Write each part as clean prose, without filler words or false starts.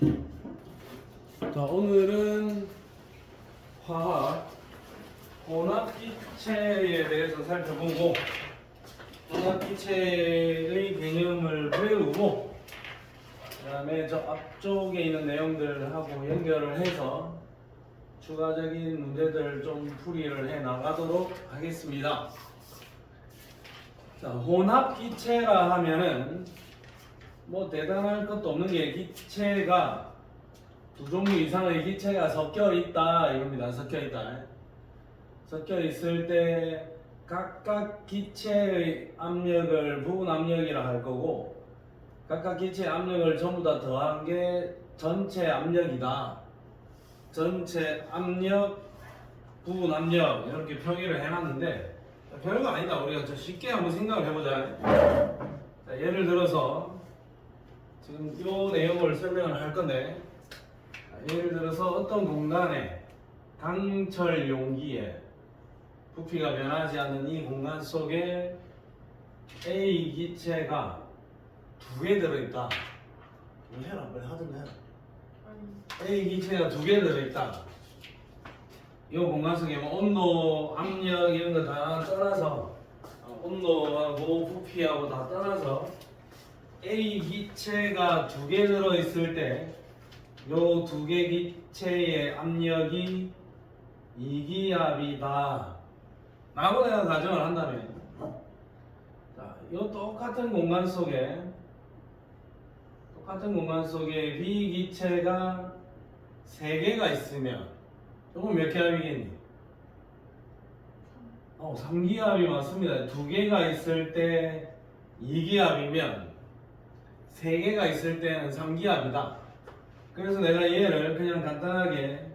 자, 오늘은 화학 혼합기체에 대해서 살펴보고 혼합기체의 개념을 배우고 그 다음에 저 앞쪽에 있는 내용들하고 연결을 해서 추가적인 문제들 좀 풀이를 해 나가도록 하겠습니다. 자, 혼합기체라 하면은 뭐 대단할 것도 없는 게 기체가 두 종류 이상의 기체가 섞여 있다 이겁니다. 섞여 있다. 섞여 있을 때 각각 기체의 압력을 부분 압력이라 할 거고 각각 기체의 압력을 전부 다 더한 게 전체 압력이다. 전체 압력, 부분 압력 이렇게 표기를 해놨는데 별거 아니다. 우리가 좀 쉽게 한번 생각을 해보자. 자, 예를 들어서 지금 이 내용을 설명을 할 건데 예를 들어서 어떤 공간에 강철 용기에 부피가 변하지 않는 이 공간 속에 A 기체가 두 개 들어있다. 뭐 해라, 뭘 하든 해라. A 기체가 두 개 들어있다. 이 공간 속에 뭐 온도, 압력 이런 거 다 떠나서 온도하고 부피하고 다 떠나서 A 기체가 두 개 들어있을 때 요 두 개 기체의 압력이 이기압이다 라고 내가 가정을 한다면 자, 요 똑같은 공간 속에 B 기체가 세 개가 있으면 이건 몇 기압이겠니? 3기압이 맞습니다. 두 개가 있을 때 2기압이면 세 개가 있을 때는 3기압이다. 그래서 내가 얘를 그냥 간단하게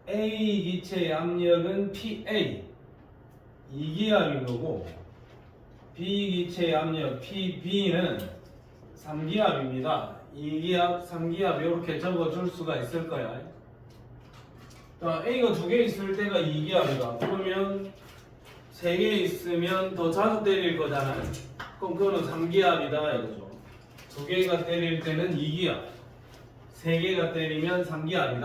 A 기체의 압력은 PA 2기압인 거고 B 기체의 압력 PB는 3기압입니다. 2기압, 3기압 이렇게 적어줄 수가 있을 거야. 자, A가 두 개 있을 때가 2기압이다. 그러면 세 개 있으면 더 자주 때릴 거잖아요. 그럼 그거는 3기압이다 이거죠. 두 개가 때릴 때는 2기압, 세 개가 때리면 3기압이다.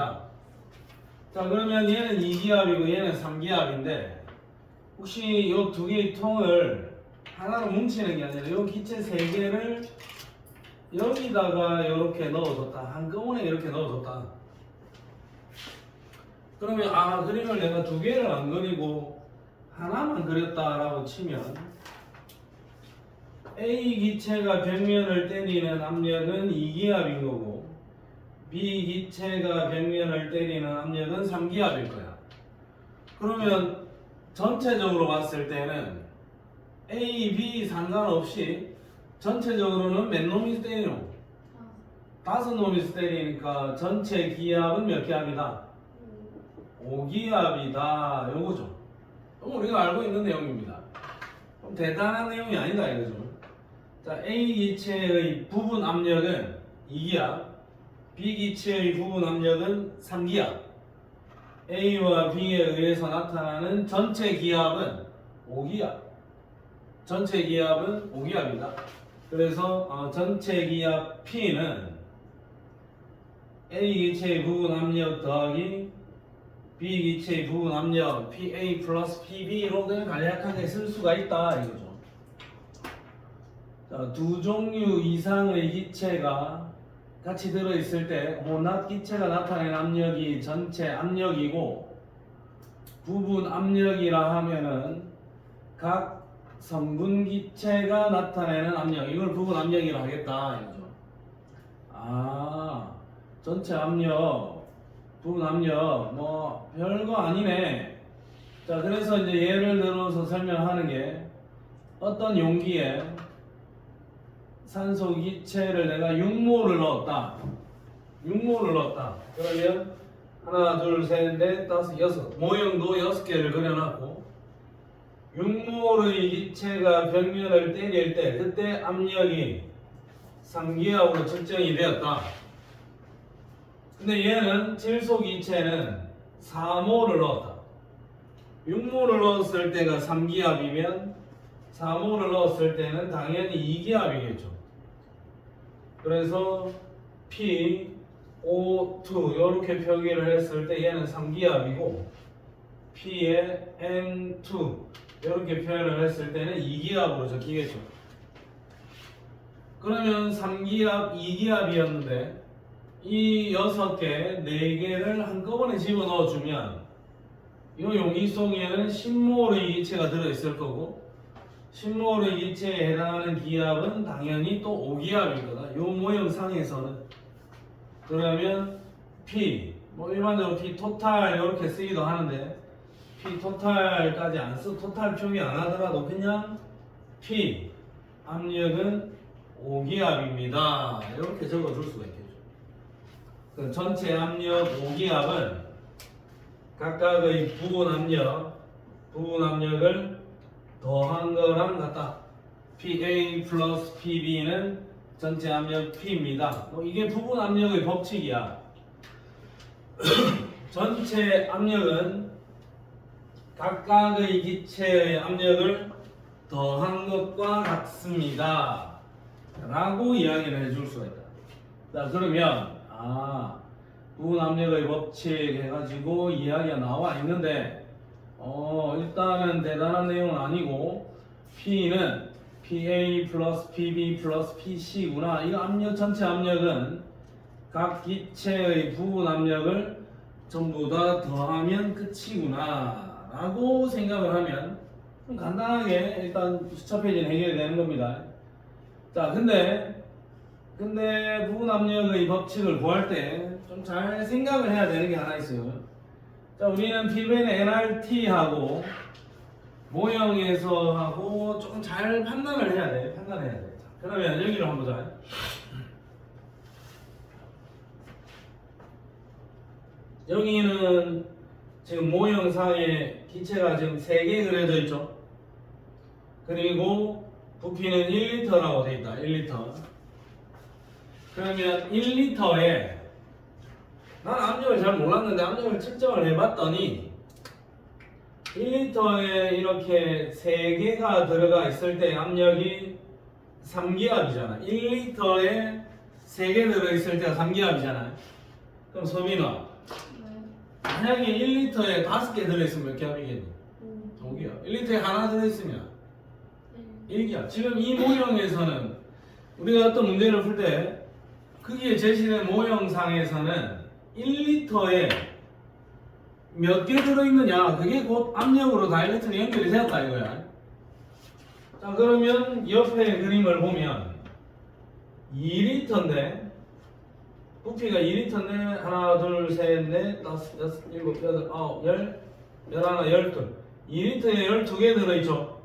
자, 그러면 얘는 2기압이고 얘는 3기압인데 혹시 이 두 개의 통을 하나로 뭉치는 게 아니라 이 기체 세 개를 여기다가 이렇게 넣어줬다. 한꺼번에 이렇게 넣어줬다. 그러면 그림을 내가 두 개를 안 그리고 하나만 그렸다라고 치면 A 기체가 벽면을 때리는 압력은 2기압인 거고 B 기체가 벽면을 때리는 압력은 3기압일 거야. 그러면 전체적으로 봤을 때는 A, B 상관없이 전체적으로는 몇 놈이 때리노? 5놈이 때리니까 전체 기압은 몇 기압이다? 5기압이다. 요거죠. 우리가 알고 있는 내용입니다. 좀 대단한 내용이 아니다 이거죠. 자, A 기체의 부분 압력은 2기압, B 기체의 부분 압력은 3기압. A와 B에 의해서 나타나는 전체 기압은 5기압. 전체 기압은 5기압이다. 그래서 전체 기압 P는 A 기체의 부분 압력 더하기 B 기체의 부분 압력 PA 플러스 PB로 그냥 간략하게 쓸 수가 있다 이거죠. 자, 두 종류 이상의 기체가 같이 들어있을 때 혼합 기체가 나타내는 압력이 전체 압력이고 부분 압력이라 하면은 각 성분 기체가 나타내는 압력, 이걸 부분 압력이라 하겠다 이거죠. 전체 압력, 부분 압력 뭐 별거 아니네. 자, 그래서 이제 예를 들어서 설명하는 게 어떤 용기에 산소 기체를 내가 6몰을 넣었다. 6몰을 넣었다. 그러면 하나, 둘, 셋, 넷, 다섯, 여섯 모형도 6개를 그려놨고 6몰의 기체가 벽면을 때릴 때 그때 압력이 3기압으로 측정이 되었다. 근데 얘는 질소 기체는 4몰을 넣었다. 6몰을 넣었을 때가 3기압이면 4몰을 넣었을 때는 당연히 2기압이겠죠. 그래서 P O2 이렇게 표기를 했을 때 얘는 3기압이고 P에 N2 이렇게 표현을 했을 때는 2기압으로 적히겠죠. 그러면 3기압, 2기압이었는데 이 6개, 4개를 한꺼번에 집어넣어주면 이 용기 속에는 10몰의 기체가 들어있을 거고 10몰의 기체에 해당하는 기압은 당연히 또 5기압일 거다. 이 모형상에서는. 그러면 P, 뭐 일반적으로 P 토탈 이렇게 쓰기도 하는데 P 토탈까지 안 쓰고 토탈 표기 안 하더라도 그냥 P 압력은 5기압입니다. 이렇게 적어줄 수가 있겠죠. 그 전체 압력 5기압은 각각의 부분 압력을 더한 거랑 같다. PA 플러스 PB는 전체 압력 P입니다. 이게 부분 압력의 법칙이야. 전체 압력은 각각의 기체의 압력을 더한 것과 같습니다. 라고 이야기를 해줄 수가 있다. 자, 그러면 부분 압력의 법칙 해가지고 이야기가 나와 있는데 일단은 대단한 내용은 아니고 P는 PA 플러스 PB 플러스 PC구나. 이 압력 전체 압력은 각 기체의 부분 압력을 전부 다 더하면 끝이구나 라고 생각을 하면 간단하게 일단 수차 페이지는 해결이 되는 겁니다. 자, 근데 부분 압력의 법칙을 구할 때 좀 잘 생각을 해야 되는 게 하나 있어요. 자, 우리는 P변의 NRT하고 모형에서 하고 좀 잘 판단을 해야 돼. 판단해야 돼. 자, 그러면 여기를 한번 보자. 여기는 지금 모형상에 기체가 지금 3개 그려져 있죠. 그리고 부피는 1리터라고 되어 있다. 1리터. 그러면 1리터에 난 압력을 잘 몰랐는데 압력을 측정을 해봤더니 1리터에 이렇게 3개가 들어가 있을 때 압력이 3기압이잖아. 1리터에 3개 들어있을 때가 3기압이잖아. 그럼 소민아, 만약에 1리터에 5개 들어있으면 몇 기압이겠니? 5기압. 1리터에 하나 들어있으면 1기압. 지금 이 모형에서는 우리가 어떤 문제를 풀 때 거기에 제시된 모형상에서는 1리터에 몇 개 들어있느냐, 그게 곧 압력으로 다이렉트로 연결이 되었다 이거야. 자, 그러면 옆에 그림을 보면 2리터인데 부피가 2리터인데 하나 둘셋넷 다섯 여섯 일곱 여덟 아홉 열 열하나 열둘 2리터에 12개 들어있죠.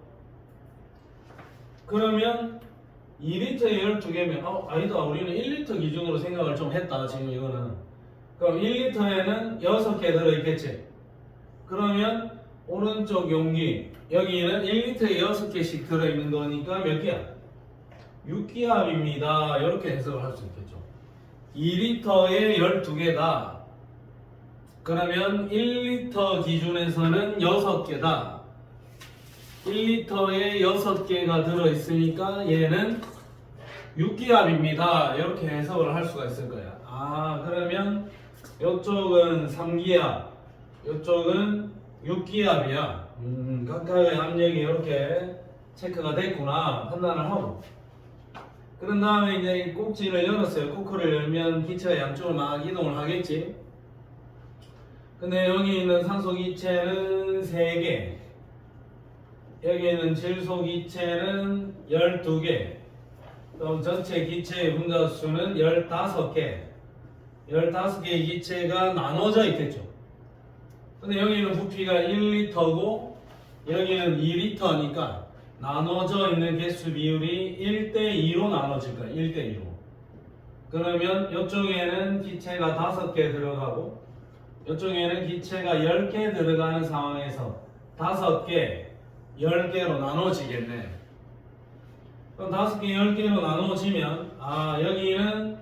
그러면 2리터에 12개면 아니다, 우리는 1리터 기준으로 생각을 좀 했다 지금 이거는. 그럼 1리터에는 6개 들어있겠지. 그러면 오른쪽 용기 여기는 1리터에 6개씩 들어있는 거니까 몇 기압? 6기압입니다. 이렇게 해석을 할 수 있겠죠. 2리터에 12개다. 그러면 1리터 기준에서는 6개다. 1리터에 6개가 들어있으니까 얘는 6기압입니다. 이렇게 해석을 할 수가 있을 거야. 그러면 이쪽은 3기압, 이쪽은 6기압이야. 각각의 압력이 이렇게 체크가 됐구나 판단을 하고, 그런 다음에 이제 꼭지를 열었어요. 코크를 열면 기체가 양쪽으로 막 이동을 하겠지. 근데 여기 있는 산소 기체는 3개, 여기 있는 질소 기체는 12개, 그럼 전체 기체의 분자수는 15개. 15개의 기체가 나눠져 있겠죠. 근데 여기는 부피가 1리터고 여기는 2리터니까 나눠져 있는 개수 비율이 1대2로 나눠질 거야. 1대2로. 그러면 이쪽에는 기체가 5개 들어가고 이쪽에는 기체가 10개 들어가는 상황에서 5개, 10개로 나눠지겠네. 그럼 5개, 10개로 나눠지면 여기는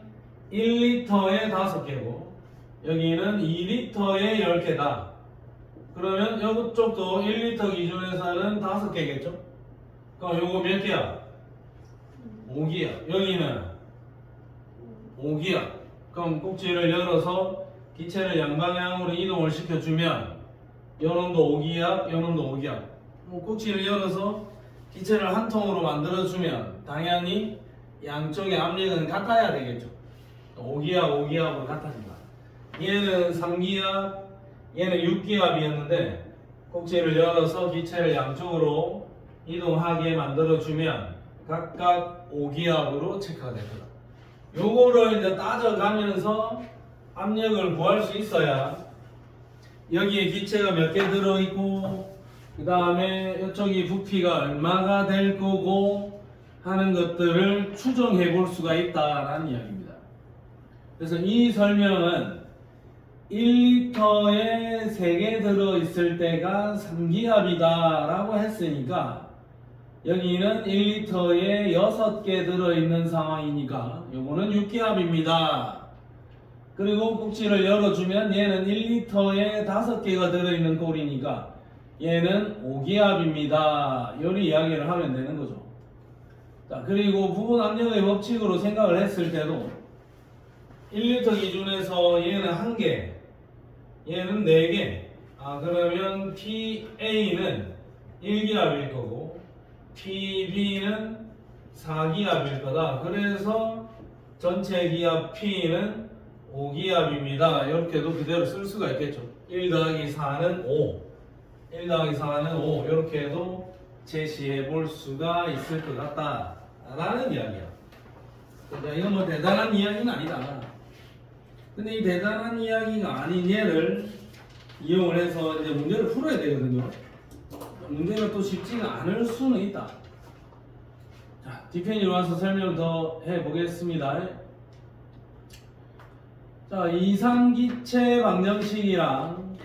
1리터에 5개고 여기는 2리터에 10개다. 그러면 이쪽도 1리터 기준에서는 5개겠죠? 그럼 요거 몇 개야? 5기압. 여기는 5기압. 그럼 그럼 꼭지를 열어서 기체를 양방향으로 이동을 시켜주면 요놈도 5기압, 요놈도 5기압. 꼭지를 열어서 기체를 한 통으로 만들어주면 당연히 양쪽의 압력은 같아야 되겠죠. 5기압, 5기압으로 같아진다. 얘는 3기압, 얘는 6기압이었는데 꼭지를 열어서 기체를 양쪽으로 이동하게 만들어주면 각각 5기압으로 체크가 됩니다. 요거를 이제 따져가면서 압력을 구할 수 있어야 여기에 기체가 몇 개 들어있고 그 다음에 이쪽이 부피가 얼마가 될 거고 하는 것들을 추정해 볼 수가 있다라는 이야기입니다. 그래서 이 설명은 1리터에 3개 들어있을 때가 3기압이다 라고 했으니까 여기는 1리터에 6개 들어있는 상황이니까 요거는 6기압입니다. 그리고 꼭지를 열어주면 얘는 1리터에 5개가 들어있는 꼴이니까 얘는 5기압입니다. 요리 이야기를 하면 되는 거죠. 자, 그리고 부분 압력의 법칙으로 생각을 했을 때도 1리터 기준에서 얘는 1개, 얘는 4개. 그러면 PA는 1기압일 거고 PB는 4기압일 거다. 그래서 전체 기압 P는 5기압입니다. 이렇게도 그대로 쓸 수가 있겠죠. 1 더하기 4는 5, 1 더하기 4는 5 이렇게도 제시해 볼 수가 있을 것 같다 라는 이야기야. 그러니까 이건 뭐 대단한 이야기는 아니다. 근데 이 대단한 이야기가 아닌 얘를 이용을 해서 이제 문제를 풀어야 되거든요. 문제가 또 쉽지가 않을 수는 있다. 자, 뒤편으로 와서 설명 더 해보겠습니다. 자, 이상기체 방정식이랑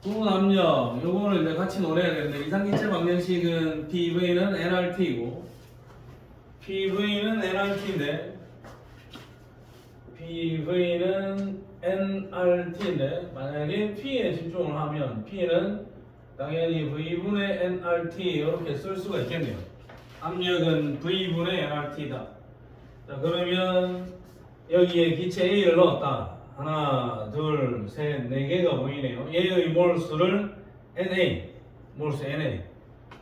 부분 압력 요거를 이제 같이 노려야 되는데 이상기체 방정식은 PV는 nRT고 PV는 nRT인데 만약에 P에 집중을 하면 P는 당연히 V분의 nRT 이렇게 쓸 수가 있겠네요. 압력은 V분의 nRT다. 자, 그러면 여기에 기체 A를 넣었다. 하나, 둘, 셋, 4개가 보이네요. 얘의 몰수를 NA, 몰수 NA.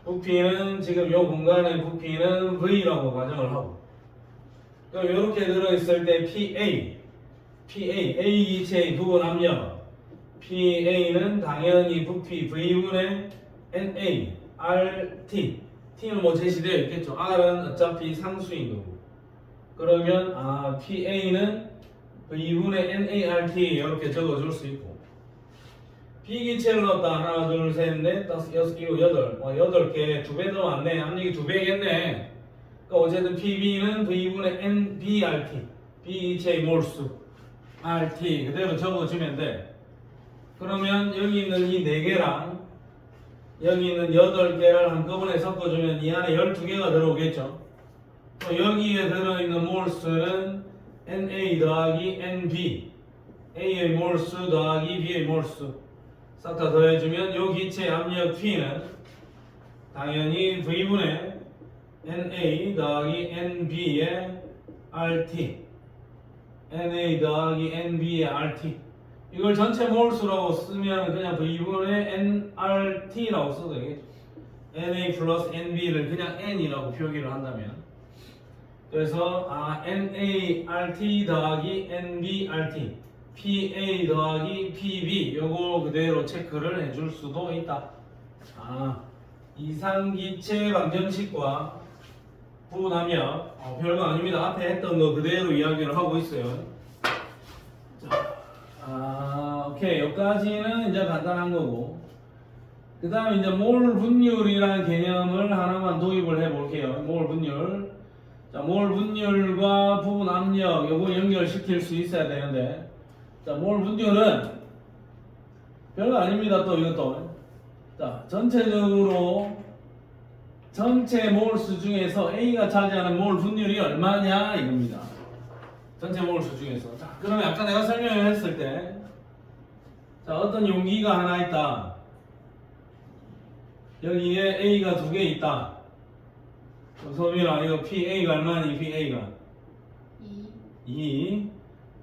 부피는 지금 이 공간의 부피는 V라고 가정을 하고. 그럼 이렇게 들어있을 때 PA, A 기체의 부분 압력. PA는 당연히 부피 V분의 NA, RT. T는 뭐 제시되어 있겠죠. R은 어차피 상수인 거고. 그러면 PA는 V분의 NART 이렇게 적어줄 수 있고 B기체를 넣었다. 하나, 둘, 셋, 넷, 다섯, 여섯, 일곱, 여덟. 8개, 2배 더 많네. 압력이 2배겠네. 그러니까 어쨌든 PB는 V분의 NBRT B기체의 몰수 RT 그대로 적어주면 돼. 그러면 여기 있는 이 4개랑 여기 있는 8개를 한꺼번에 섞어주면 이 안에 12개가 들어오겠죠. 또 여기에 들어있는 몰수는 NA 더하기 NB A의 몰수 더하기 B의 몰수 싹 다 더해주면 요 기체의 압력 P는 당연히 V분의 NA 더하기 NB의 RT NA 더하기 NB의 RT 이걸 전체 몰수라고 쓰면 그냥 V분의 nRT라고 써도 되겠죠. NA 플러스 NB를 그냥 N이라고 표기를 한다면 그래서 NART 더하기 NBRT PA 더하기 PB 요거 그대로 체크를 해줄 수도 있다. 이상기체 방정식과 부분 압력 별거 아닙니다. 앞에 했던 거 그대로 이야기를 하고 있어요. 자, 오케이 여기까지는 이제 간단한 거고 그 다음에 이제 몰 분율이라는 개념을 하나만 도입을 해 볼게요. 몰 분율. 자, 몰 분율과 부분 압력 요거 연결시킬 수 있어야 되는데 자, 몰 분율은 별거 아닙니다. 또 이것도 자, 전체적으로 전체 몰수 중에서 A가 차지하는 몰 분율이 얼마냐 이겁니다. 전체 몰수 중에서 자, 그러면 아까 내가 설명을 했을 때 자, 어떤 용기가 하나 있다. 여기에 A가 2개 있다. 소민아 이거 PA가 얼마니? PA가 2 2.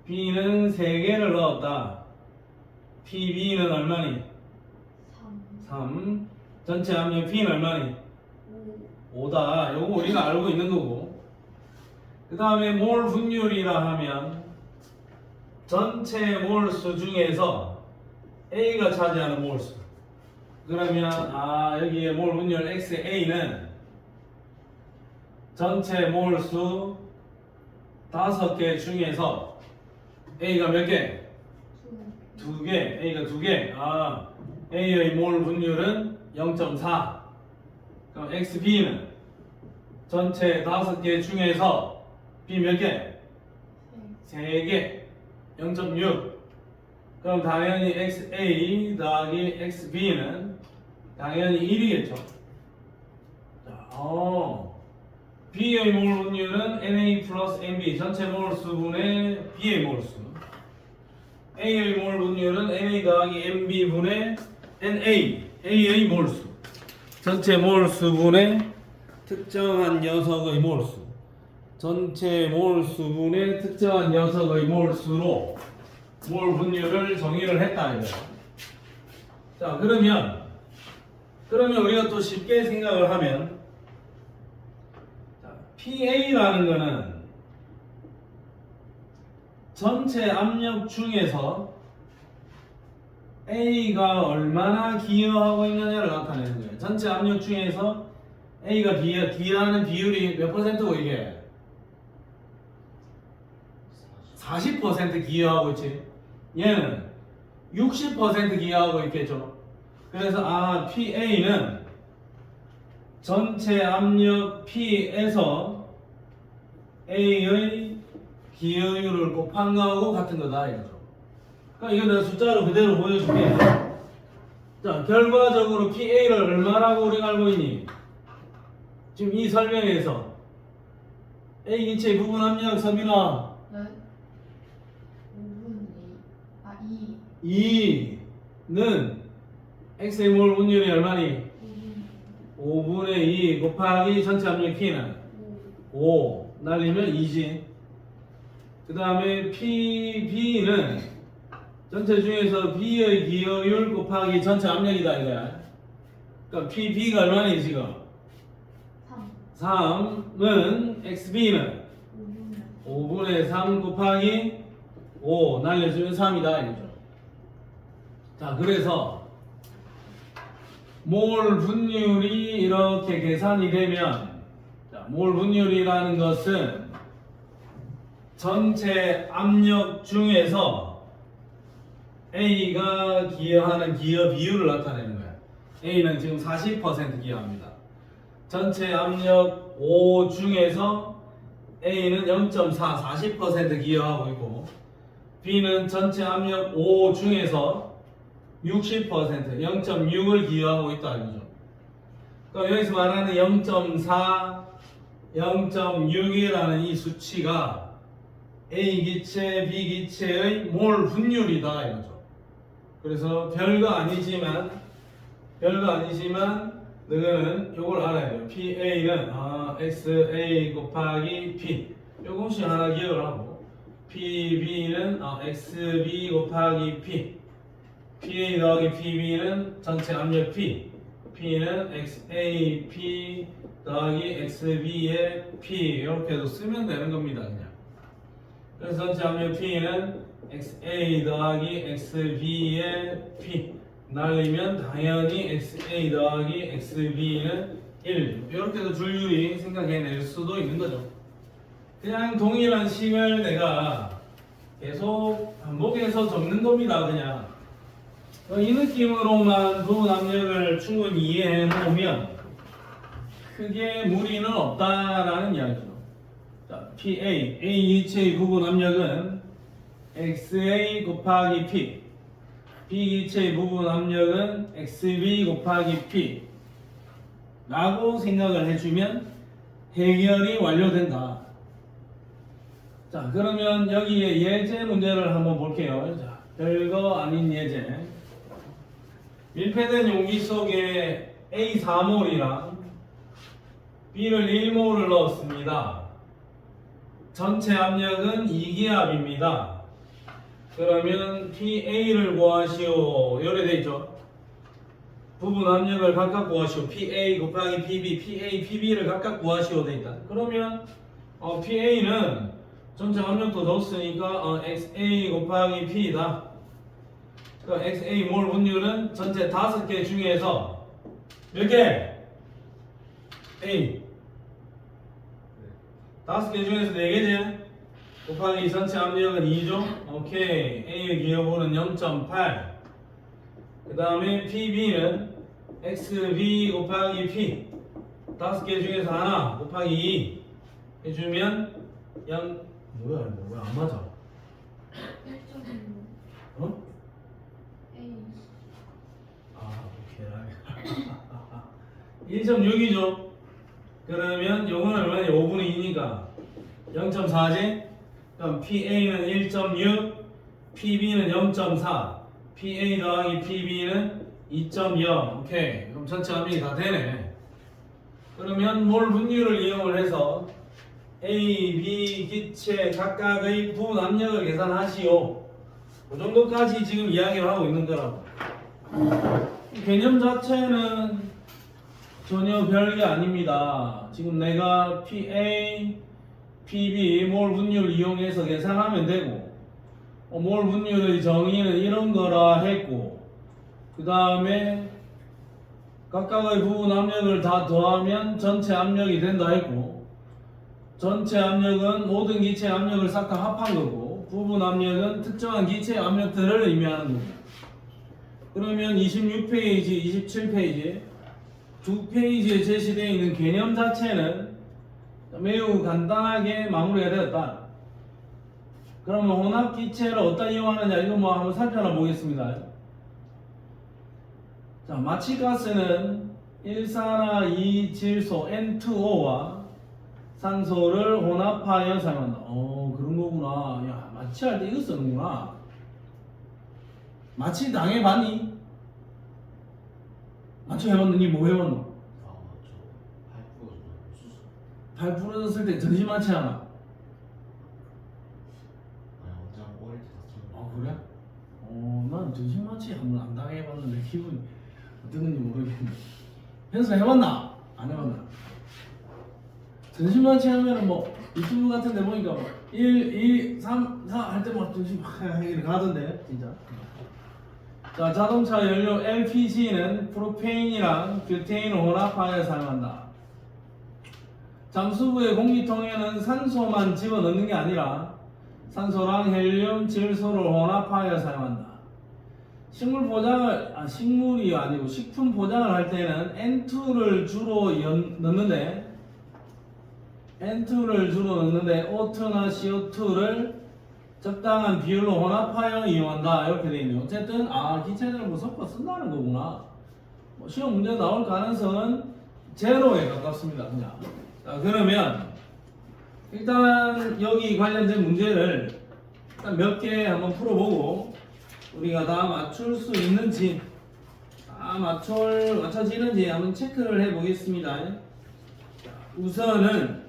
B는 3개를 넣었다. PB는 얼마니? 3. 전체 압력 P는 얼마니? 5다. 요거 우리가 알고 있는 거고. 그 다음에 몰 분율이라 하면 전체 몰수 중에서 A가 차지하는 몰수. 그러면 여기에 몰 분율 XA는 전체 몰수 5개 중에서 A가 몇 개? 2개. A가 2개. A의 몰 분율은 0.4. 그럼 XB는 전체 5개 중에서 B 몇 개? 3개. 0.6. 그럼 당연히 XA 더하기 XB는 당연히 1이겠죠. B의 몰 분율은 NA 플러스 NB 전체 몰수분의 B의 몰수. A의 몰 분율은 NA 더하기 NB분의 NA A의 몰수. 전체 몰수분의 특정한 녀석의 몰수. 전체 몰수분의 특정한 녀석의 몰수로 몰 분율을 정의를 했다 이거야. 자, 그러면 우리가 또 쉽게 생각을 하면 PA라는 거는 전체 압력 중에서 A가 얼마나 기여하고 있느냐를 나타내는 거예요. 전체 압력 중에서 A가 기여하는 비율이 몇 퍼센트고 이게? 40% 기여하고 있지. 얘는 60% 기여하고 있겠죠. 그래서 PA는 전체 압력 P에서 A의 기여율을 곱한 거하고 같은 거다 이거죠. 그러니까 이거 내가 숫자로 그대로 보여줄게. 자, 결과적으로 PA를 얼마라고 우리가 알고 있니? 지금 이 설명에서 A 기체의 부분 압력 서민아 2는 X의 몰 분율이 얼마니? 5분의 2 곱하기 전체 압력 P는 5 날리면 2지. 그 다음에 PB는 전체 중에서 B의 기여율 곱하기 전체 압력이다 이거야. 그러니까 PB가 얼마니 지금? 3은 XB는 5분의 3 곱하기 5 날려주면 3이다 이거죠. 자, 그래서 몰 분율이 이렇게 계산이 되면 몰 분율이라는 것은 전체 압력 중에서 A가 기여하는 기여 비율을 나타내는 거야. A는 지금 40% 기여합니다. 전체 압력 5 중에서 A는 0.4, 40% 기여하고 있고 B는 전체 압력 5 중에서 60%, 0.6을 기여하고 있다 이거죠. 그러니까 여기서 말하는 0.4, 0.6이라는 이 수치가 A 기체, B 기체의 몰 분율이다 이거죠. 그래서 별거 아니지만 너는 이걸 알아야 돼요. PA는 XA 곱하기 P 요것이 하나 기억을 하고 PB는 XB 곱하기 P PA 더하기 PB는 전체 압력 P P는 XAP 더하기 XB의 P 이렇게도 쓰면 되는 겁니다 그냥. 그래서 전체 압력 P는 XA 더하기 XB의 P 날리면 당연히 XA 더하기 XB는 1 이렇게도 줄줄이 생각해낼 수도 있는 거죠. 그냥 동일한 식을 내가 계속 반복해서 적는 겁니다 그냥. 이 느낌으로만 부분 압력을 충분히 이해해 놓으면 크게 무리는 없다라는 이야기죠. 자, PA, A 기체의 부분 압력은 XA 곱하기 P B 기체의 부분 압력은 XB 곱하기 P 라고 생각을 해주면 해결이 완료된다. 자, 그러면 여기에 예제 문제를 한번 볼게요. 자, 별거 아닌 예제. 밀폐된 용기 속에 A 4몰이랑 B를 1몰을 넣었습니다. 전체 압력은 2기압입니다. 그러면 PA를 구하시오. 요래 돼 있죠. 부분 압력을 각각 구하시오. PA 곱하기 PB, PA, PB를 각각 구하시오 돼 있다. 그러면 PA는 전체 압력도 넣었으니까 XA 곱하기 P다. 그 XA 몰 분율은 전체 5개 중에서 몇 개? A 5개 중에서 4개지? 곱하기 전체 압력은 2죠? 오케이. A의 기여분은 0.8. 그 다음에 PB는 XB 곱하기 P 5개 중에서 하나 곱하기 2 해주면 뭐야 이거 왜 안 맞아? 1.6 어? A 오케이 1.6이죠? 그러면 요거는 얼마냐? 5분의 2니까 0.4지? 그럼 PA는 1.6 PB는 0.4 PA 더하기 PB는 2.0 오케이 그럼 전체 압력이 다 되네. 그러면 몰 분율을 이용을 해서 A, B 기체 각각의 부분 압력을 계산하시오. 그 정도까지 지금 이야기를 하고 있는 거라고. 개념 자체는 전혀 별게 아닙니다. 지금 내가 PA, PB 몰 분율 이용해서 계산하면 되고 몰 분율의 정의는 이런 거라 했고 그 다음에 각각의 부분 압력을 다 더하면 전체 압력이 된다 했고 전체 압력은 모든 기체 압력을 싹 다 합한 거고 부분 압력은 특정한 기체 압력들을 의미하는 거고. 그러면 26페이지, 27페이지 두 페이지에 제시되어 있는 개념 자체는 매우 간단하게 마무리가 되었다. 그러면 혼합 기체를 어디다 이용하느냐 이거 뭐 한번 살펴나 보겠습니다. 자, 마취가스는 일산화이질소 N2O와 산소를 혼합하여 사용한다. 그런 거구나. 야, 마취할 때 이거 쓰는구나. 마취 당해봤니? 마취 해봤느니 뭐 해봤노? 발 부러졌을 때 전신 마취하나? 그래? 난 전신 마취 한번 안 당해봤는데 기분이 어땠는지 모르겠네. 현수 해봤나? 안 해봤나? 전신 마취 하면은 뭐 유튜브 같은 데 보니까 뭐 1, 2, 3, 4 할 때 막 전신 막 이렇게 가던데 진짜. 자, 자동차 연료 LPG는 프로페인이랑 뷰테인을 혼합하여 사용한다. 잠수부의 공기통에는 산소만 집어넣는 게 아니라 산소랑 헬륨, 질소를 혼합하여 사용한다. 식물 포장을 식물이 아니고 식품 포장을 할 때는 N2를 주로 넣는데 O2나 CO2를 적당한 비율로 혼합하여 이용한다. 이렇게 되어 있네요. 어쨌든 기체들을 뭐 섞어 쓴다는 거구나. 뭐 시험 문제 나올 가능성은 제로에 가깝습니다. 그냥. 자, 그러면 일단 여기 관련된 문제를 일단 몇 개 한번 풀어보고 우리가 다 맞출 수 있는지 맞춰지는지 한번 체크를 해보겠습니다. 우선은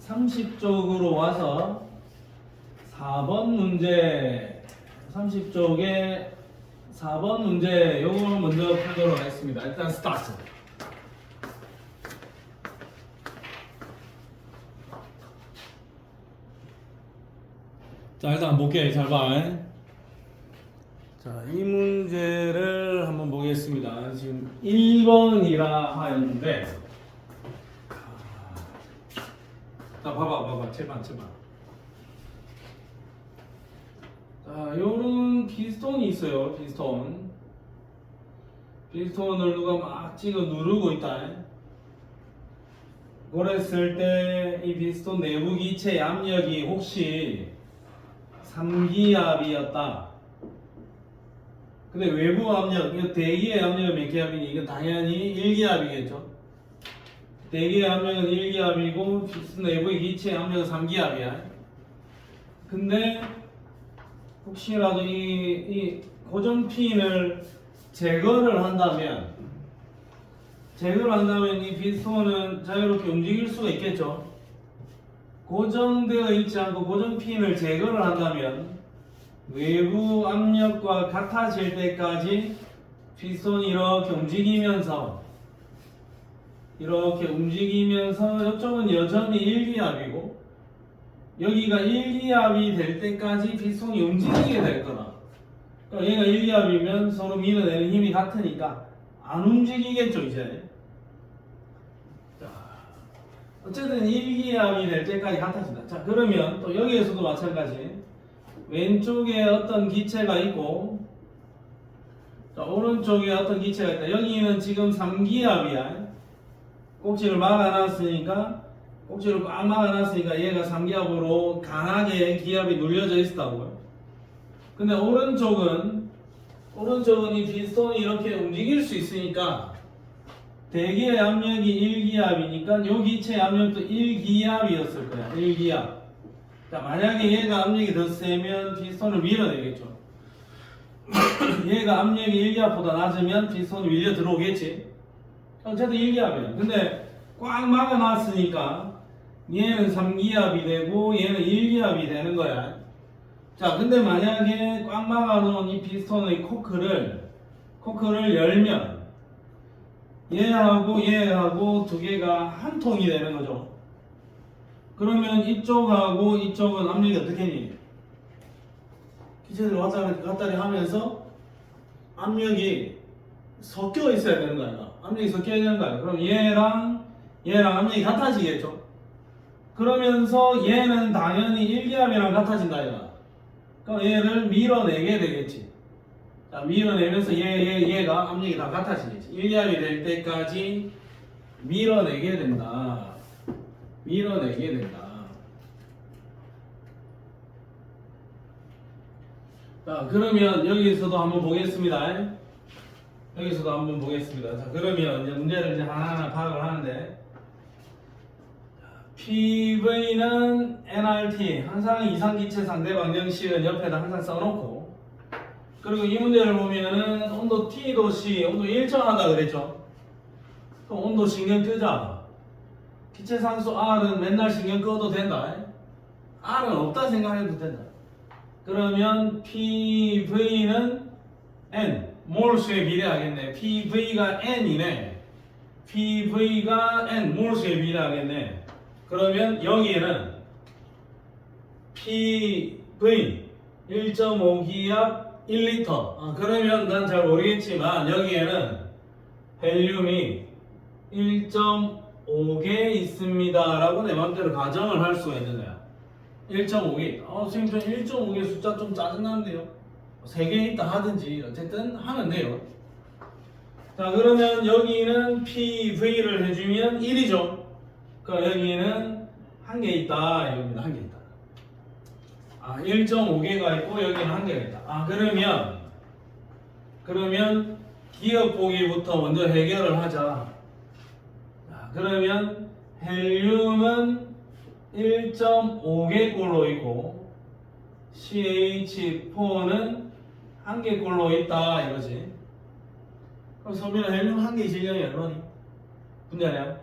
30쪽으로 와서 4번 문제 30쪽에 4번 문제 요거 먼저 풀도록 하겠습니다. 일단 스타트. 자, 일단 볼게요. 잘 봐. 자, 이 문제를 한번 보겠습니다. 지금 1번이라 하였는데 자, 봐봐. 제발. 자, 요런 피스톤이 있어요. 피스톤을 누가 막 찍어 누르고 있다. 그랬을 때 이 피스톤 내부 기체 압력이 혹시 3기압이었다. 근데 외부 압력, 이거 대기의 압력은 몇 기압이니? 이건 당연히 1기압이겠죠. 대기의 압력은 1기압이고 피스톤 내부의 기체 압력은 3기압이야. 근데 혹시라도 이 고정핀을 제거를 한다면 이 피스톤은 자유롭게 움직일 수가 있겠죠. 고정되어 있지 않고 고정 핀을 제거를 한다면 외부 압력과 같아질 때까지 피스톤이 이렇게 움직이면서 이쪽은 여전히 1기압이고 여기가 1기압이 될 때까지 피스톤이 움직이게 될 거다. 그러니까 얘가 1기압이면 서로 밀어내는 힘이 같으니까 안 움직이겠죠 이제. 자, 어쨌든 1기압이 될 때까지 같아진다. 자, 그러면 또 여기에서도 마찬가지. 왼쪽에 어떤 기체가 있고 자, 오른쪽에 어떤 기체가 있다. 여기는 지금 3기압이야. 꼭지를 막아놨으니까 꼭지를 꽉 막아놨으니까 얘가 3기압으로 강하게 기압이 눌려져 있었다고요. 근데 오른쪽은 이 피스톤이 이렇게 움직일 수 있으니까 대기의 압력이 1기압이니까 요 기체의 압력도 1기압이었을 거야. 1기압. 자, 만약에 얘가 압력이 더 세면 피스톤을 밀어내겠죠. 얘가 압력이 1기압보다 낮으면 피스톤이 밀려 들어오겠지. 어쨌든 1기압이야. 근데 꽉 막아놨으니까 얘는 3기압이 되고 얘는 1기압이 되는 거야. 자, 근데 만약에 꽉 막아놓은 이 피스톤의 코크를 열면 얘하고 두 개가 한 통이 되는 거죠. 그러면 이쪽하고 이쪽은 압력이 어떻게 니? 기체들 왔다 갔다 하면서 압력이 섞여 있어야 되는 거야. 압력이 섞여야 되는 거야. 그럼 얘랑 압력이 같아지겠죠. 그러면서 얘는 당연히 1기압이랑 같아진다. 얘가. 그럼 얘를 밀어내게 되겠지. 자, 밀어내면서 얘가 압력이 다 같아지겠지. 1기압이 될 때까지 밀어내게 된다. 자, 그러면 여기서도 한번 보겠습니다. 자, 그러면 이제 문제를 이제 하나하나 파악을 하는데 PV는 nRT 항상 이상기체 상대 방정식은 옆에다 항상 써놓고 그리고 이 문제를 보면은 온도 T도시 온도 일정하다 그랬죠. 그럼 온도 신경 끄자. 기체상수 R은 맨날 신경 꺼도 된다. R은 없다 생각해도 된다. 그러면 PV는 N 몰수에 비례하겠네. PV가 N이네. PV가 N 몰수에 비례하겠네. 그러면 여기에는 PV 1.5기압 1리터. 그러면 난 잘 모르겠지만 여기에는 헬륨이 1.5개 있습니다 라고 내 맘대로 가정을 할 수가 있는 거야. 1.5개. 선생님 저 1.5개 숫자 좀 짜증나는데요. 3개 있다 하든지 어쨌든 하면 돼요. 자, 그러면 여기는 PV를 해주면 1이죠. 그러니까 여기는 1개 있다. 이겁니다. 1개 있다. 1.5개가 있고 여기는 1개가 있다. 그러면 기억 보기부터 먼저 해결을 하자. 자, 그러면 헬륨은 1.5개꼴로 있고 CH4는 1개꼴로 있다 이거지. 그럼 소민아 헬륨 1개 질량이 얼마니? 분자량?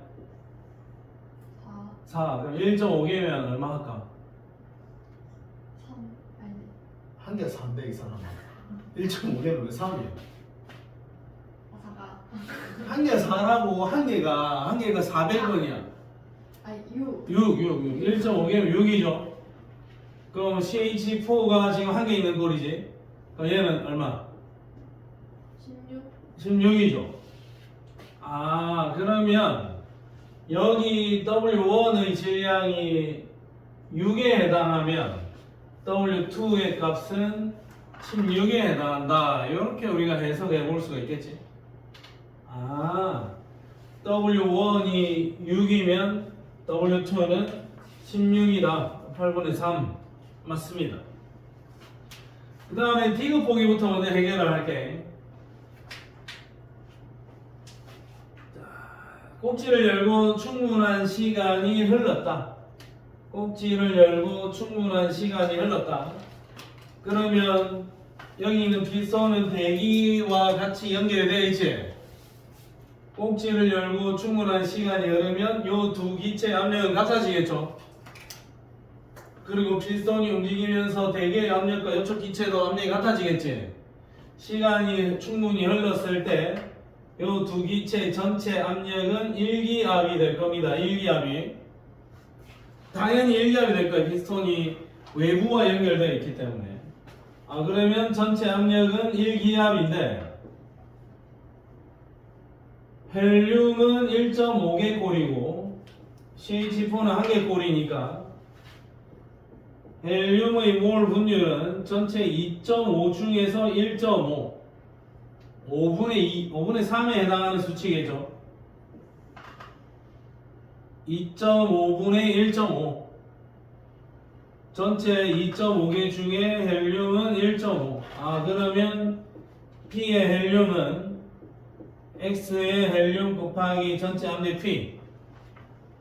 4. 그럼 1.5개면 얼마 할까? 3. 아니. 1개 300 이 사람. 1.5개면 왜 3이야? 4가. 1개 4라고 1개가 400원이야. 아니 6. 6. 1.5개면 6이죠. 그럼 CH4가 지금 1개 있는 꼴이지. 그럼 얘는 얼마? 16이죠. 그러면 여기 W1의 질량이 6에 해당하면 W2의 값은 16에 해당한다. 이렇게 우리가 해석해 볼 수가 있겠지. W1이 6이면 W2는 16이다. 8분의 3 맞습니다. 그 다음에 디귿 보기부터 먼저 해결을 할게. 꼭지를 열고 충분한 시간이 흘렀다. 그러면 여기 있는 피스톤은 대기와 같이 연결이 되어 있지. 꼭지를 열고 충분한 시간이 흐르면 이 두 기체의 압력은 같아지겠죠. 그리고 피스톤이 움직이면서 대개의 압력과 요촉 기체도 압력이 같아지겠지. 시간이 충분히 흘렀을 때 이 두 기체 전체 압력은 일기압이 될 겁니다. 일기압이. 당연히 일기압이 될 거예요. 피스톤이 외부와 연결되어 있기 때문에. 그러면 전체 압력은 일기압인데 헬륨은 1.5개 꼴이고 CH4는 1개 꼴이니까 헬륨의 몰 분율은 전체 2.5 중에서 1.5 5분의 2, 5분의 3에 해당하는 수치겠죠. 2.5분의 1.5 전체 2.5개 중에 헬륨은 1.5 그러면 P의 헬륨은 X의 헬륨 곱하기 전체 압력 P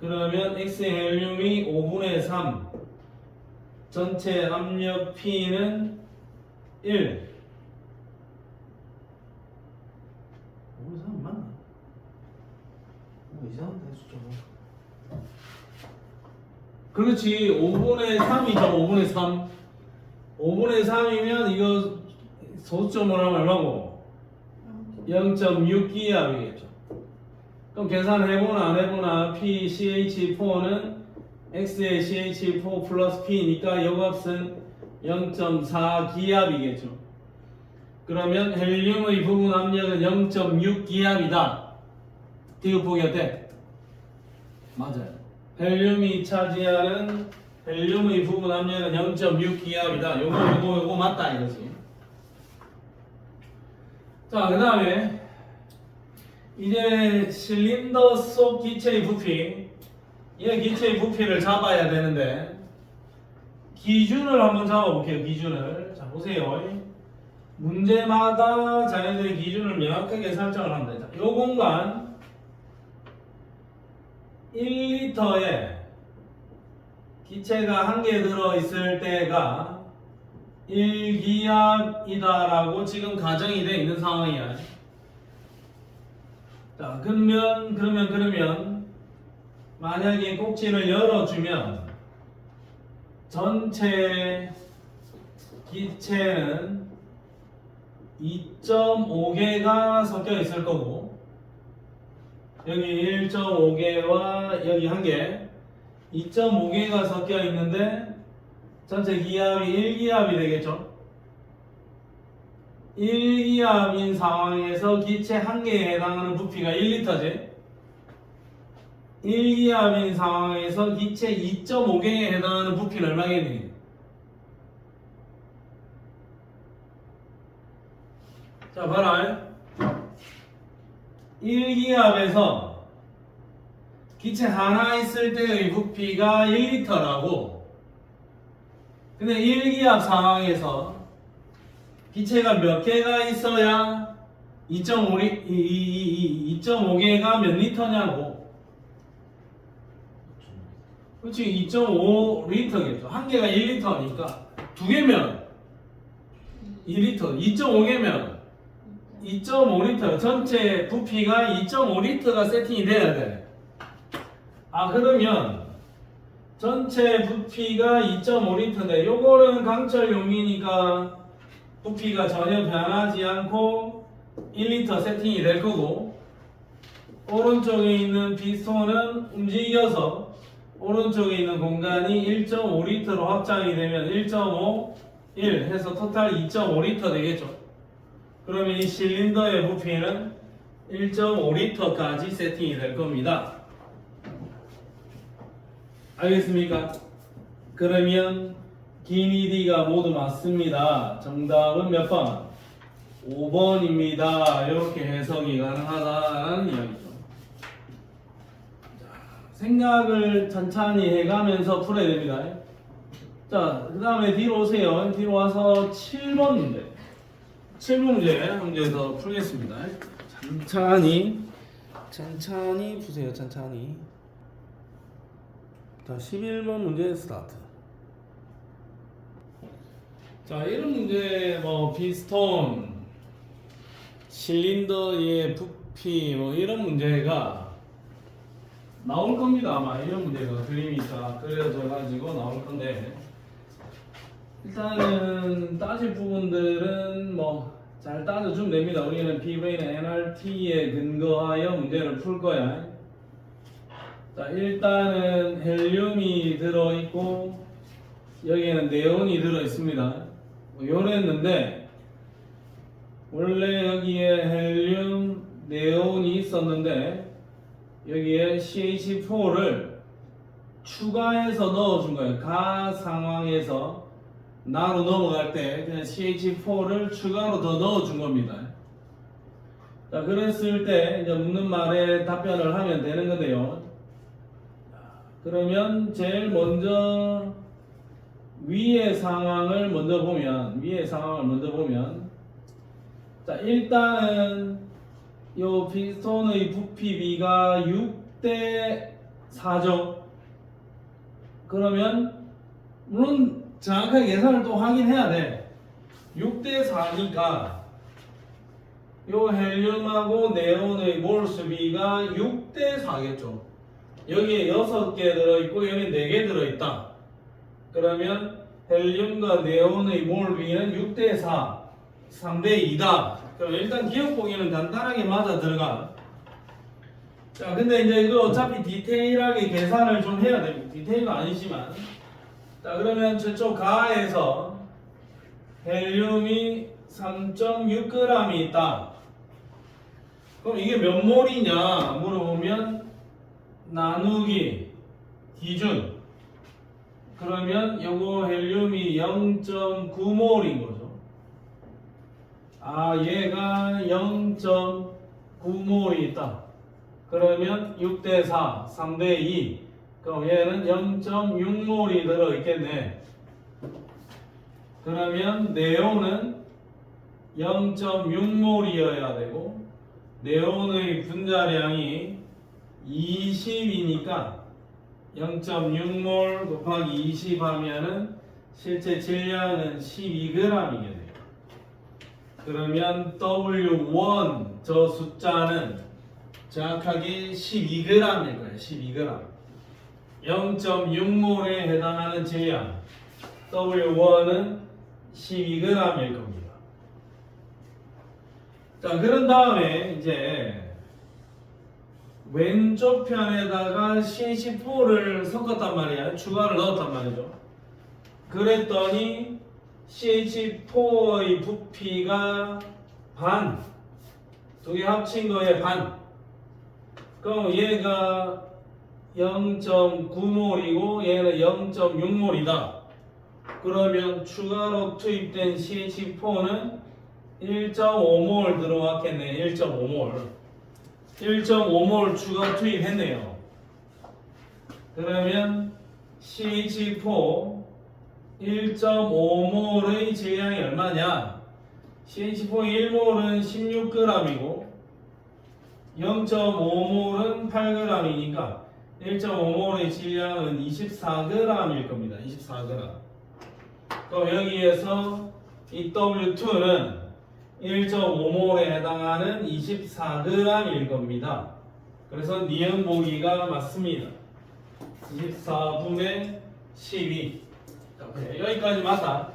그러면 X의 헬륨이 5분의 3 전체 압력 P는 1 5분의 3 맞나? 이상한데 숫자가 그렇지 5분의 3이죠 5분의 3 5분의 3이면 이거 소수점으로 하면 얼마고? 0.6기압이겠죠 그럼 계산해보나 안해보나 PCH4는 X의 CH4 플러스 P니까 요 값은 0.4기압이겠죠 그러면 헬륨의 부분 압력은 0.6기압이다 디귿보기 어때? 맞아요 헬륨이 차지하는 헬륨의 부분 압력은 0.6기압이다 요거 맞다 이거지 자 그 다음에 이제 실린더 속 기체의 부피 이 기체의 부피를 잡아야 되는데 기준을 한번 잡아볼게요 기준을 자 보세요 문제마다 자연스레 기준을 명확하게 설정을 합니다 이 공간 1리터에 기체가 한 개 들어있을 때가 1기압이다 라고 지금 가정이 되어 있는 상황이야 자 그러면 만약에 꼭지를 열어주면 전체 기체는 2.5개가 섞여 있을 거고 여기 1.5개와 여기 1개 2.5개가 섞여 있는데 전체 기압이 1기압이 되겠죠 1기압인 상황에서 기체 1개에 해당하는 부피가 1리터지 1기압인 상황에서 기체 2.5개에 해당하는 부피는 얼마겠니? 자 봐라 1기압에서 기체 하나 있을 때의 부피가 1리터라고 근데 1기압 상황에서 기체가 몇 개가 있어야 2.5개가 몇 리터냐고 그렇지 2.5리터겠죠 한 개가 1리터니까 두 개면 2리터 2.5개면 2.5리터 전체 부피가 2.5리터가 세팅이 돼야 돼 그러면 전체 부피가 2.5리터인데 요거는 강철 용이니까 부피가 전혀 변하지 않고 1리터 세팅이 될 거고 오른쪽에 있는 피스톤은 움직여서 오른쪽에 있는 공간이 1.5리터로 확장이 되면 1.5, 1 해서 토탈 2.5리터 되겠죠 그러면 이 실린더의 부피는 1.5리터까지 세팅이 될 겁니다 알겠습니까? 그러면 기니 D가 모두 맞습니다. 정답은 몇 번? 5번입니다. 이렇게 해석이 가능하다는 이야기죠. 생각을 천천히 해가면서 풀어야 됩니다. 자, 그 다음에 뒤로 오세요. 뒤로 와서 7번 문제. 7번 문제 더 풀겠습니다. 천천히 푸세요. 천천히. 자, 11번 문제 스타트. 자, 이런 문제 피스톤, 실린더의 부피 이런 문제가 나올 겁니다. 아마 이런 문제가 그림이 다 그려져 가지고 나올 건데 일단은 따질 부분들은 뭐 잘 따져주면 됩니다. 우리는 PV는 NRT에 근거하여 문제를 풀 거야. 자, 일단은 헬륨이 들어있고 여기에는 네온이 들어있습니다. 뭐 요랬는데 원래 여기에 헬륨, 네온이 있었는데 여기에 CH4를 추가해서 넣어준 거예요. 가 상황에서 나로 넘어갈 때 그냥 CH4를 추가로 더 넣어준 겁니다. 자, 그랬을 때 이제 묻는 말에 답변을 하면 되는 건데요. 그러면 제일 먼저 위의 상황을 먼저 보면 자, 일단은 요 피스톤의 부피비가 6대 4죠. 그러면 물론 정확하게 계산을 또 확인해야 돼. 6대 4니까 요 헬륨하고 네온의 몰수비가 6대 4겠죠. 여기에 6개 들어있고 여기 4개 들어있다. 그러면 헬륨과 네온의 몰비는 6대 4, 3대 2다. 그럼 일단 기억 보기는 간단하게 맞아 들어가. 자, 근데 이제 이거 어차피 디테일하게 계산을 좀 해야 됩니다. 디테일은 아니지만. 자, 그러면 저쪽 가에서 헬륨이 3.6g이 있다. 그럼 이게 몇 몰이냐 물어보면 나누기 기준. 그러면 요거 헬륨이 0.9몰인 거죠. 아, 얘가 0.9몰이 있다. 그러면 6대 4, 3대 2. 그럼 얘는 0.6몰이 들어있겠네. 그러면 네온은 0.6몰이어야 되고 네온의 분자량이 20이니까 0.6몰 곱하기 20 하면은 실제 질량은 12g이게 돼요. 그러면 W1 저 숫자는 정확하게 12g일 거예요. 12g. 0.6몰에 해당하는 질량 W1은 12g일 겁니다. 자, 그런 다음에 이제 왼쪽 편에다가 CH4를 섞었단 말이야. 추가를 넣었단 말이죠. 그랬더니 CH4의 부피가 반. 두 개 합친 거의 반. 그럼 얘가 0.9몰이고 얘는 0.6몰이다. 그러면 추가로 투입된 CH4는 1.5몰 들어왔겠네. 1.5몰. 1.5몰 추가 투입했네요. 그러면 CH4 1.5몰의 질량이 얼마냐? CH4 1몰은 16g이고 0.5몰은 8g이니까 1.5몰의 질량은 24g일 겁니다. 24g. 그럼 여기에서 이 W2는 1.5몰에 해당하는 24g일 겁니다. 그래서 니은 보기가 맞습니다. 24분의 12. 자, 여기까지 맞다.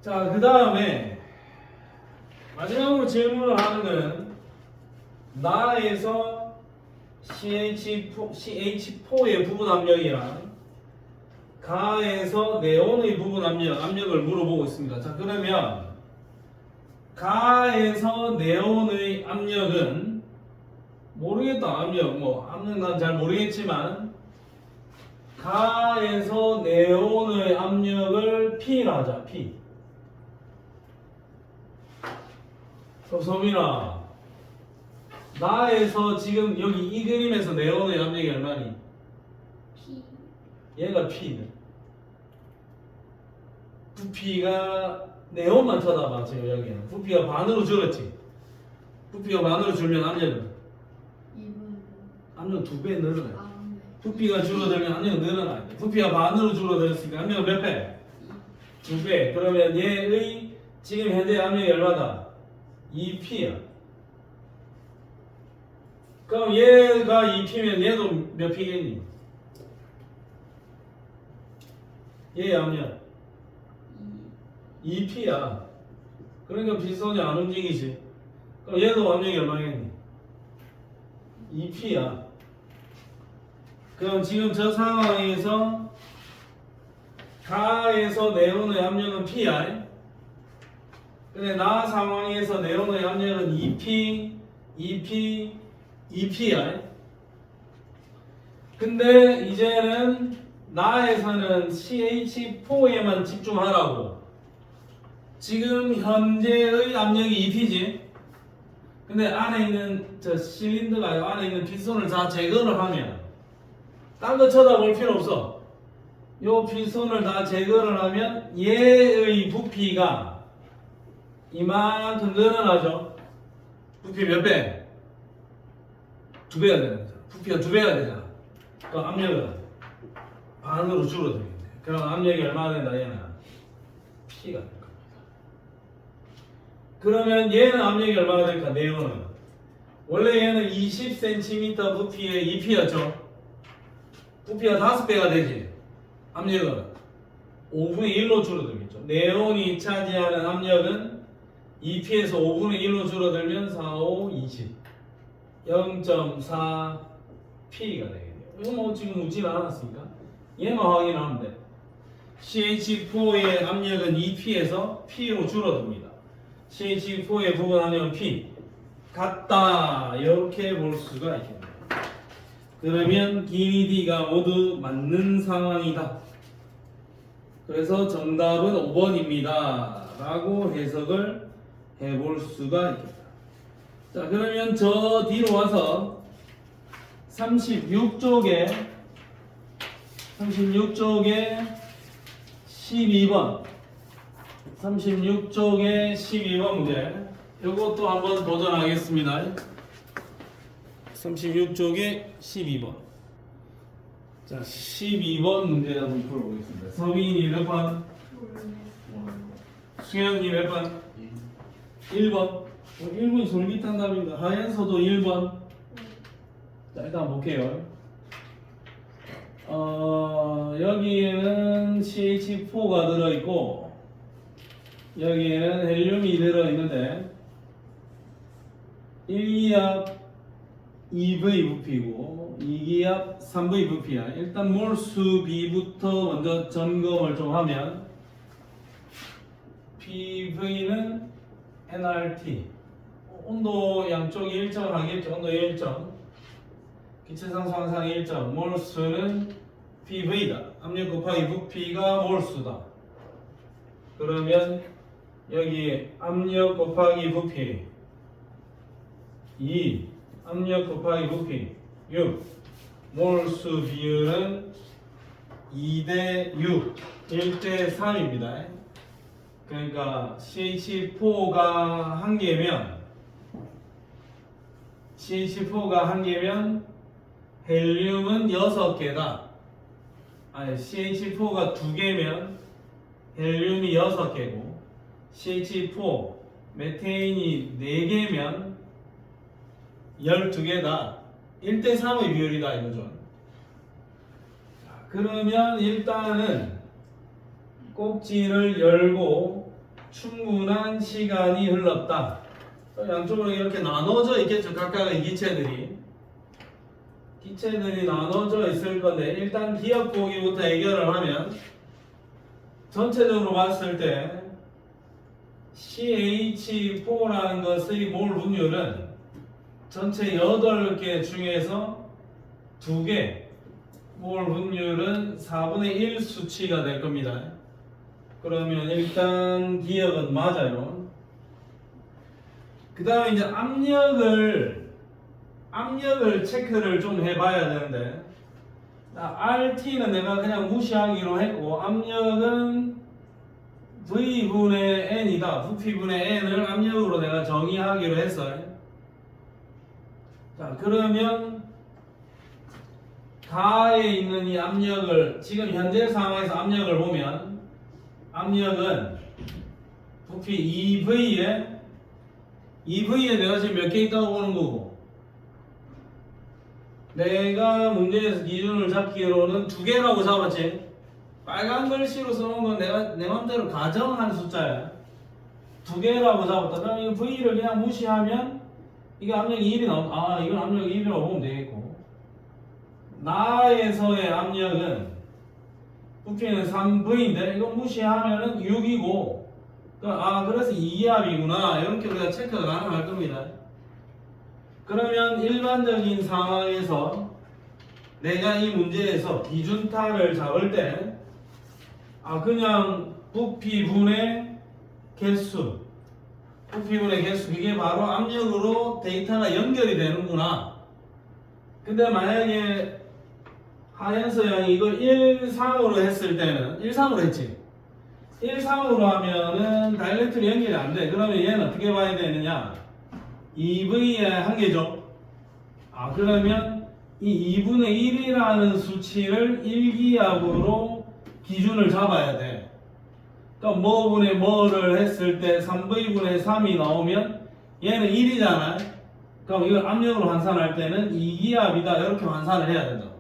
자, 그 다음에 마지막으로 질문을 하는 것은 나에서 CH4의 부분 압력이랑 가에서 네온의 부분 압력을 물어보고 있습니다. 자, 그러면 가에서 네온의 압력은 모르겠다. 압력 난 잘 모르겠지만 가에서 네온의 압력을 P로 하자. P. 그럼 소민아, 나에서 지금 여기 이 그림에서 네온의 압력이 얼마니? P. 얘가 P네. 부피가 네온만 쳐다봐. 지금 여기는 부피가 반으로 줄었지. 부피가 반으로 줄면 압력은? 2분. 압력 2배 늘어나요. 아, 네. 부피가 줄어들면 압력은 늘어나야 돼. 부피가 반으로 줄어들었으니까 압력은 몇 배? 2배. 그러면 얘의 지금 현재 압력이 얼마다? 2P야. 그럼 얘가 2P면 얘도 몇 P겠니? 얘 압력 2P야. 그러니까 빗선이 안 움직이지. 그럼 얘도 압력이 얼마겠니? 2P야. 그럼 지금 저 상황에서 가에서 내려오는 압력은 P야. 근데 나 상황에서 내려오는 압력은 2P, 2P, 2P야. 근데 이제는 나에서는 CH4에만 집중하라고. 지금 현재의 압력이 2P지. 근데 안에 있는 저 실린더가 안에 있는 빗선을 다 제거를 하면 딴 거 쳐다볼 필요 없어. 요 빗선을 다 제거를 하면 얘의 부피가 이만큼 늘어나죠. 부피 몇 배? 2배가 되는 거죠. 부피가 2배가 되잖아. 그럼 압력은 반으로 줄어들겠네. 그럼 압력이 얼마나 된다 얘는? P가 될 겁니다. 그러면 얘는 압력이 얼마나 될까? 네온은 원래 얘는 20cm 부피에 2P였죠. 부피가 5배가 되지. 압력은 5분의 1로 줄어들겠죠. 네온이 차지하는 압력은 2P에서 5분의 1로 줄어들면 4, 5, 20 0.4P가 되겠네요. 이거 뭐 지금 묻지는 않았으니까 얘만 확인하면 돼. CH4의 압력은 2P에서 P로 줄어듭니다. CH4의 부분 압력은 P 같다 이렇게 볼 수가 있겠네요. 그러면 길이 D가 모두 맞는 상황이다. 그래서 정답은 5번입니다 라고 해석을 해볼 수가 있겠다. 자, 그러면 저 뒤로 와서 36쪽에 12번 36쪽에 12번 문제 이것도 한번 도전하겠습니다. 36쪽에 12번. 자, 12번 문제 한번 풀어보겠습니다. 서민이 몇 번? 수현이 몇 번? 1번. 1번이 솔깃한 답입니다. 하연서도 1번. 자, 일단 볼게요. 여기에는 CH4가 들어있고 여기에는 헬륨이 들어있는데 1기압 2V 부피고 2기압 3V 부피야. 일단 몰수 B부터 먼저 점검을 좀 하면 PV는 nRT 온도 양쪽이 일정하겠죠. 온도 일정 기체상수 항상 일정 몰수는 PV다. 압력 곱하기 부피가 몰수다. 그러면 여기 압력 곱하기 부피 2 압력 곱하기 부피 6 몰수 비율은 2대 6 1대 3입니다. 그러니까 CH4가 한 개면 헬륨은 6개다. 아니 CH4가 2개면 헬륨이 6개고 CH4 메테인이 4개면 12개다. 1대3의 비율이다 이거죠. 자, 그러면 일단은 꼭지를 열고 충분한 시간이 흘렀다. 양쪽으로 이렇게 나눠져 있겠죠. 각각의 기체들이 나눠져 있을 건데 일단 기억 보기부터 해결을 하면 전체적으로 봤을 때 CH4라는 것의 몰 분율은 전체 8개 중에서 2개 몰 분율은 4분의 1 수치가 될 겁니다. 그러면 일단 기억은 맞아요. 그 다음에 이제 압력을 체크를 좀 해봐야 되는데 RT는 내가 그냥 무시하기로 했고 압력은 V분의 N이다. 부피분의 N을 압력으로 내가 정의하기로 했어요. 자, 그러면 가에 있는 이 압력을 지금 현재 상황에서 압력을 보면 압력은 부피 2V에 내가 지금 몇 개 있다고 보는 거고 내가 문제에서 기준을 잡기로는 2개라고 잡았지. 빨간 글씨로 써놓은 건 내가 내 맘대로 가정한 숫자야. 두 개라고 잡았다. 그럼 이거 V를 그냥 무시하면 이게 압력이 1이 나오면 아 이건 압력이 1이라고 보면 되겠고, 나에서의 압력은 부피는 3V인데 이거 무시하면은 6이고, 그래서 2기압이구나 이렇게 우리가 체크가 가능할 겁니다. 그러면 일반적인 상황에서 내가 이 문제에서 기준타를 잡을 때 그냥 부피분의 개수, 부피분의 개수, 이게 바로 압력으로 데이터가 연결이 되는구나. 근데 만약에 하연서 양이 이걸 1,3으로 했을 때는 1,3으로 했지. 1,3으로 하면은 다이렉트로 연결이 안 돼. 그러면 얘는 어떻게 봐야 되느냐? 2V의 한계죠. 그러면 이 2분의 1이라는 수치를 1기압으로 기준을 잡아야 돼. 그러니까 뭐분의 뭐를 했을 때 3V분의 3이 나오면 얘는 1이잖아. 그럼 이걸 압력으로 환산할 때는 2기압이다 이렇게 환산을 해야 된다고.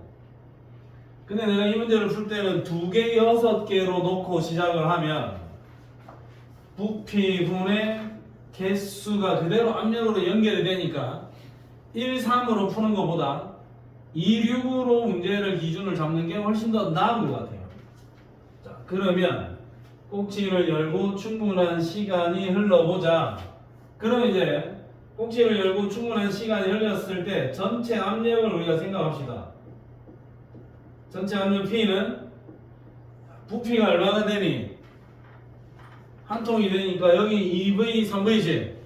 근데 내가 이 문제를 풀 때는 2개, 6개로 놓고 시작을 하면 부피분의 개수가 그대로 압력으로 연결이 되니까 1,3으로 푸는 것보다 2,6으로 문제를 기준을 잡는 게 훨씬 더 나은 것 같아요. 자, 그러면 꼭지를 열고 충분한 시간이 흘러보자. 그럼 이제 꼭지를 열고 충분한 시간이 흘렀을 때 전체 압력을 우리가 생각합시다. 전체 압력 P는 부피가 얼마나 되니? 한 통이 되니까 여기 2V, 3V지.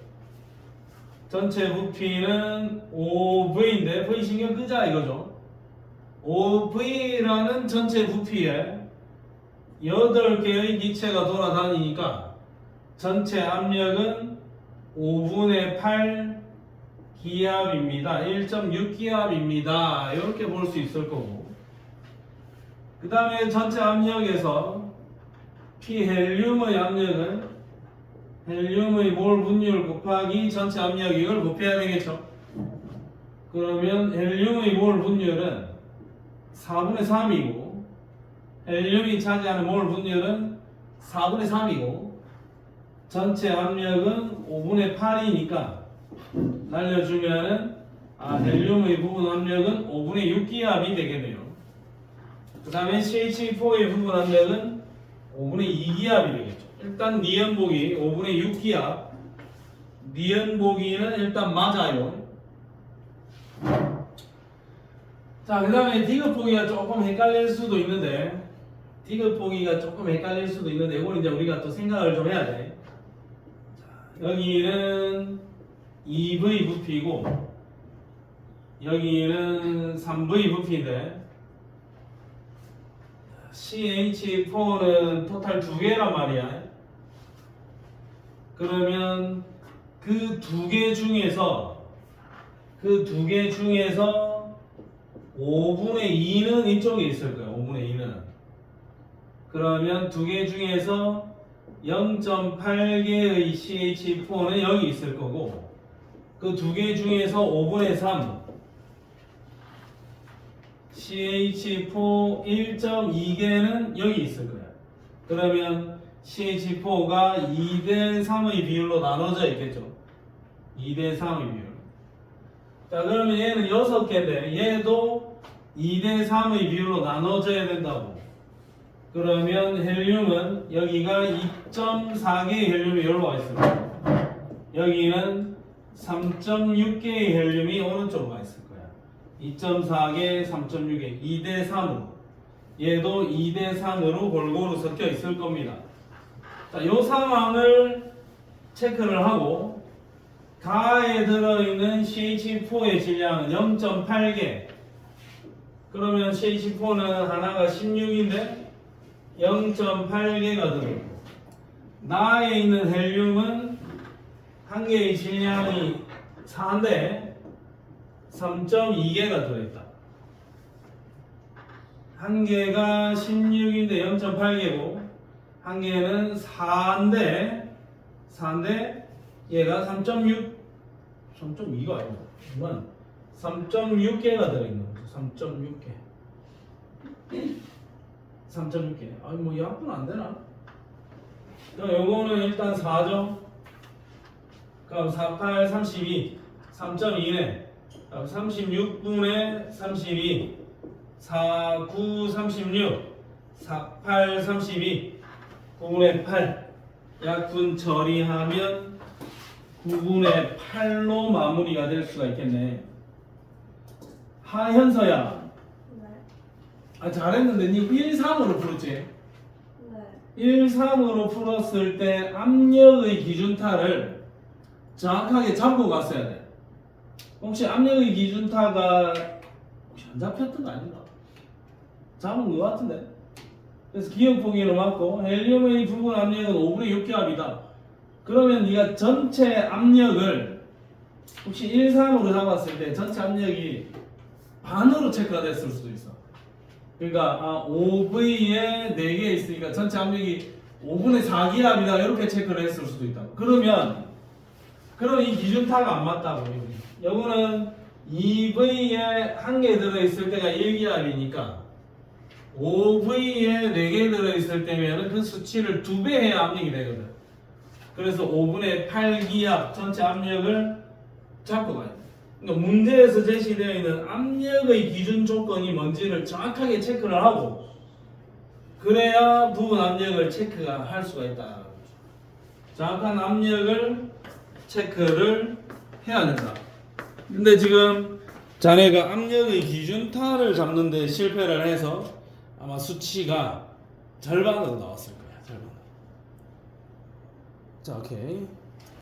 전체 부피는 5V인데 V 신경 끄자 이거죠. 5V라는 전체 부피에 8개의 기체가 돌아다니니까 전체 압력은 5분의 8 기압입니다. 1.6기압입니다. 이렇게 볼 수 있을 거고, 그 다음에 전체 압력에서 P 헬륨의 압력은 헬륨의 몰 분율 곱하기 전체 압력, 이걸 곱해야 되겠죠. 그러면 헬륨의 몰 분율은 4분의 3이고 헬륨이 차지하는 몰 분율은 4분의 3이고 전체 압력은 5분의 8이니까 날려주면은 헬륨의 부분 압력은 5분의 6기압이 되겠네요. 그 다음에 CH4의 부분 압력은 5분의 2기압이 되겠죠. 일단 니은보기 5분의 6기압, 니은보기는 일단 맞아요. 자, 그 다음에 디귿 보기가 조금 헷갈릴 수도 있는데, 이건 이제 우리가 또 생각을 좀 해야 돼. 자, 여기는 2V 부피고 여기는 3V 부피인데 CH4는 토탈 2개란 말이야. 그러면 그 2개 중에서 5분의 2는 이쪽에 있을 거예요. 5분의 2는. 그러면 2개 중에서 0.8개의 CH4는 여기 있을 거고, 그 2개 중에서 5분의 3 CH4 1.2개는 여기 있을 거야. 그러면 CH4가 2대 3의 비율로 나눠져 있겠죠. 2대 3의 비율. 자, 그러면 얘는 6개인데 얘도 2대 3의 비율로 나눠져야 된다고. 그러면 헬륨은 여기가 2.4개의 헬륨이 여기로 와 있습니다. 여기는 3.6개의 헬륨이 오른쪽으로 와 있을 거야. 2.4개, 3.6개, 2대 3으로. 얘도 2대 3으로 골고루 섞여 있을 겁니다. 자, 이 상황을 체크를 하고 가에 들어있는 CH4의 질량은 0.8개. 그러면 CH4는 하나가 16인데 0.8개가 들어있고, 나에 있는 헬륨은 한 개의 질량이 4인데 3.2개가 들어있다. 한 개가 16인데 0.8개고 한 개는 4인데 얘가 3.2가 아니고 3.6개가 들어있는 거죠. 3.6개. 3.6개. 아니 뭐 약분 안 되나? 그럼 요거는 일단 4죠. 그럼 4, 8, 32, 3.2네. 그럼 36분의 32, 4, 9, 36, 4, 8, 32, 9분의 8. 약분 처리하면 9분의 8로 마무리가 될 수가 있겠네. 하현서야. 네. 아 잘했는데 니 1, 3으로 풀었지? 네. 1, 3으로 풀었을 때 압력의 기준타를 정확하게 잡고 갔어야 돼. 혹시 압력의 기준타가 혹시 안 잡혔던 거 아닌가? 잡은 거 같은데. 그래서 기억 보기로 맞고 헬륨의 부분 압력은 5분의 6기압이다. 그러면 네가 전체 압력을 혹시 1, 3으로 잡았을 때 전체 압력이 반으로 체크가 됐을 수도 있어. 그러니까 5V에 4개 있으니까 전체 압력이 5분의 4기압이다 이렇게 체크를 했을 수도 있다. 그럼 이 기준타가 안 맞다고. 요거는 2V에 1개 들어있을 때가 1기압이니까 5V에 4개 들어있을 때면 그 수치를 2배 해야 압력이 되거든. 그래서 5분의 8기압 전체 압력을 잡고 가야 돼. 그러니까 문제에서 제시되어 있는 압력의 기준 조건이 뭔지를 정확하게 체크를 하고 그래야 부분 압력을 체크가 할 수가 있다. 정확한 압력을 체크를 해야 된다. 근데 지금 자네가 압력의 기준타를 잡는 데 실패를 해서 아마 수치가 절반으로 나왔을 거야. 절반. 자, 오케이.